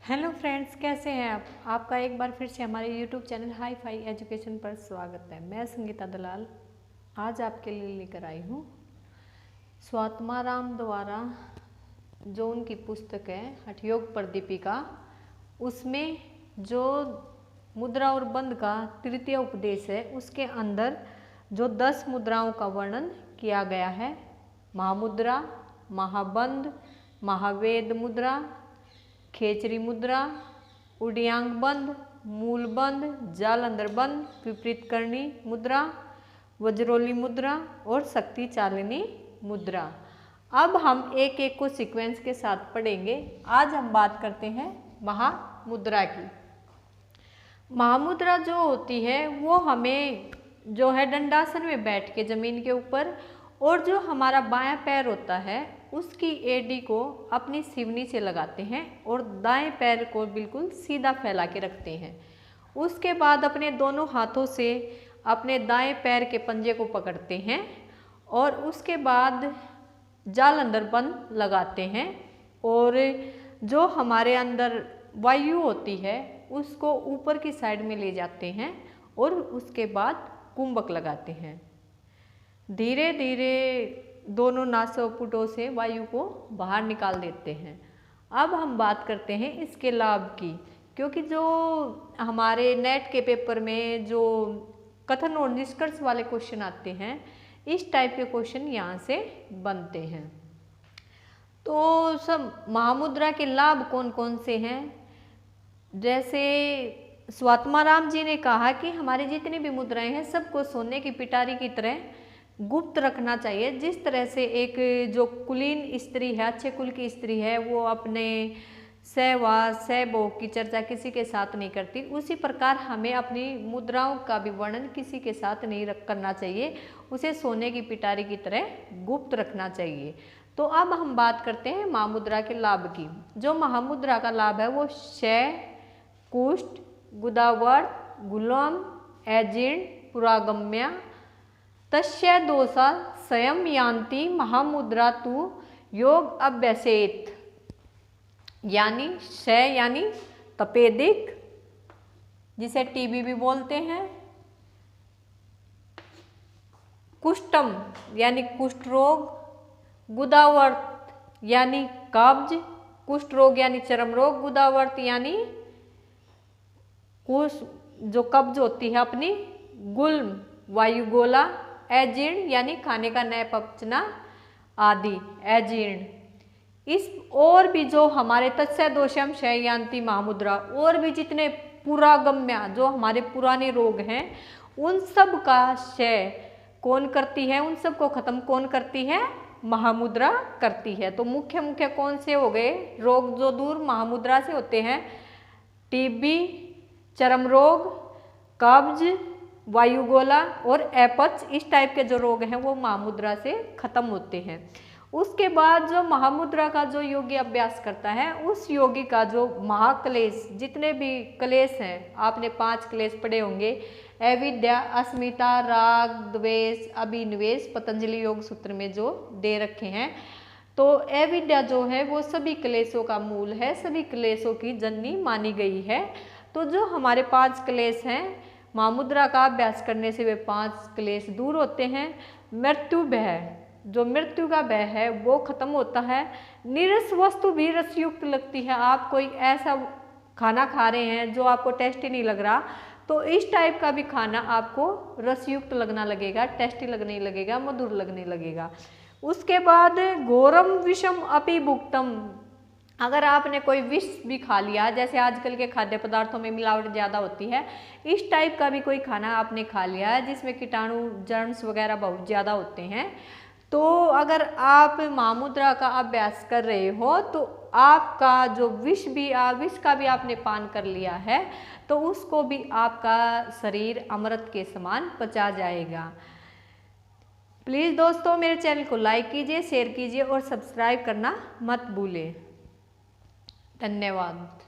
Hello friends, कैसे हैं आप? आपका एक बार फिर से हमारे YouTube channel hi fi education पर स्वागत है। मैं संगीता दलाल आज आपके लिए लेकर आई हूँ स्वात्माराम द्वारा जो उनकी पुस्तक है हठयोग पर दीपिका, उसमें जो मुद्रा और बंद का तृतीय उपदेश है उसके अंदर जो 10 मुद्राओं का वर्णन किया गया है। महामुद्रा, महाबंद, महावेद मुद्रा, खेचरी मुद्रा, उडियांग बंद, मूल बंद, जाल अंदर बंद, विपरीत करणी मुद्रा, वज्रोली मुद्रा और शक्ति चालिनी मुद्रा। अब हम एक एक को सीक्वेंस के साथ पढ़ेंगे। आज हम बात करते हैं महामुद्रा की। महामुद्रा जो होती है वो हमें जो है दंडासन में बैठ के जमीन के ऊपर, और जो हमारा बायां पैर होता है उसकी एडी को अपनी सिवनी से लगाते हैं और दाएं पैर को बिल्कुल सीधा फैला के रखते हैं। उसके बाद अपने दोनों हाथों से अपने दाएं पैर के पंजे को पकड़ते हैं और उसके बाद जाल अंदर बंद लगाते हैं और जो हमारे अंदर वायु होती है उसको ऊपर की साइड में ले जाते हैं और उसके बाद कुंभक लगाते हैं। धीरे धीरे दोनों नासापुटों से वायु को बाहर निकाल देते हैं। अब हम बात करते हैं इसके लाभ की, क्योंकि जो हमारे नेट के पेपर में जो कथन और निष्कर्ष वाले क्वेश्चन आते हैं इस टाइप के क्वेश्चन यहाँ से बनते हैं। तो सब महामुद्रा के लाभ कौन कौन से हैं? जैसे स्वात्माराम जी ने कहा कि हमारी जितनी भी मुद्राएं हैं सबको सोने की पिटारी की तरह गुप्त रखना चाहिए। जिस तरह से एक जो कुलीन स्त्री है, अच्छे कुल की स्त्री है, वो अपने सहवास सहभोग की चर्चा किसी के साथ नहीं करती, उसी प्रकार हमें अपनी मुद्राओं का भी वर्णन किसी के साथ नहीं करना चाहिए, उसे सोने की पिटारी की तरह गुप्त रखना चाहिए। तो अब हम बात करते हैं महामुद्रा के लाभ की। जो महामुद्रा का लाभ है वो क्षय, कुष्ठ, गुदावर्त, गुलाम, एजीर्ण, पुरागम्या, तस्य दोषा स्वयं यान्ति महामुद्रा तु योग अभ्यसेत। यानी क्षय यानी तपेदिक, जिसे टीबी भी बोलते हैं, कुष्ठम यानी कुष्ठ रोग, गुदावर्त यानी कब्ज, कुष्ठ रोग यानी चर्म रोग, गुदावर्त यानी जो कब्ज होती है अपनी, गुल्म वायुगोला, अजीर्ण यानी खाने का न पचना आदि अजीर्ण। इस और भी जो हमारे तत्स्य दोषम क्षययान्ति महामुद्रा, और भी जितने पुरागम्या जो हमारे पुराने रोग हैं उन सब का क्षय कौन करती है, उन सब को खत्म कौन करती है? महामुद्रा करती है। तो मुख्य मुख्य कौन से हो गए रोग जो दूर महामुद्रा से होते हैं? टीबी, चर्म रोग, कब्ज, वायुगोला और अपच, इस टाइप के जो रोग हैं वो महामुद्रा से खत्म होते हैं। उसके बाद जो महामुद्रा का जो योगी अभ्यास करता है उस योगी का जो महाक्लेश, जितने भी क्लेश हैं, आपने 5 क्लेश पढ़े होंगे, अविद्या, अस्मिता, राग, द्वेष, अभिनिवेश, पतंजलि योग सूत्र में जो दे रखे हैं। तो अविद्या जो है वो सभी क्लेशों का मूल है, सभी क्लेशों की जननी मानी गई है। तो जो हमारे 5 क्लेश हैं, महामुद्रा का अभ्यास करने से वे 5 क्लेश दूर होते हैं। मृत्यु भय, जो मृत्यु का भय है वो खत्म होता है। नीरस वस्तु भी रसयुक्त लगती है। आप कोई ऐसा खाना खा रहे हैं जो आपको टेस्टी नहीं लग रहा, तो इस टाइप का भी खाना आपको रसयुक्त लगना लगेगा, टेस्टी लगने लगेगा, मधुर लगने लगेगा। उसके बाद घोरम विषम अपि भुक्तम, अगर आपने कोई विष भी खा लिया, जैसे आजकल के खाद्य पदार्थों में मिलावट ज़्यादा होती है, इस टाइप का भी कोई खाना आपने खा लिया है जिसमें कीटाणु जर्म्स वगैरह बहुत ज़्यादा होते हैं, तो अगर आप महामुद्रा का अभ्यास कर रहे हो तो आपका जो विष का भी आपने पान कर लिया है तो उसको भी आपका शरीर अमृत के समान पचा जाएगा। प्लीज़ दोस्तों मेरे चैनल को लाइक कीजिए, शेयर कीजिए और सब्सक्राइब करना मत भूलें। धन्यवाद।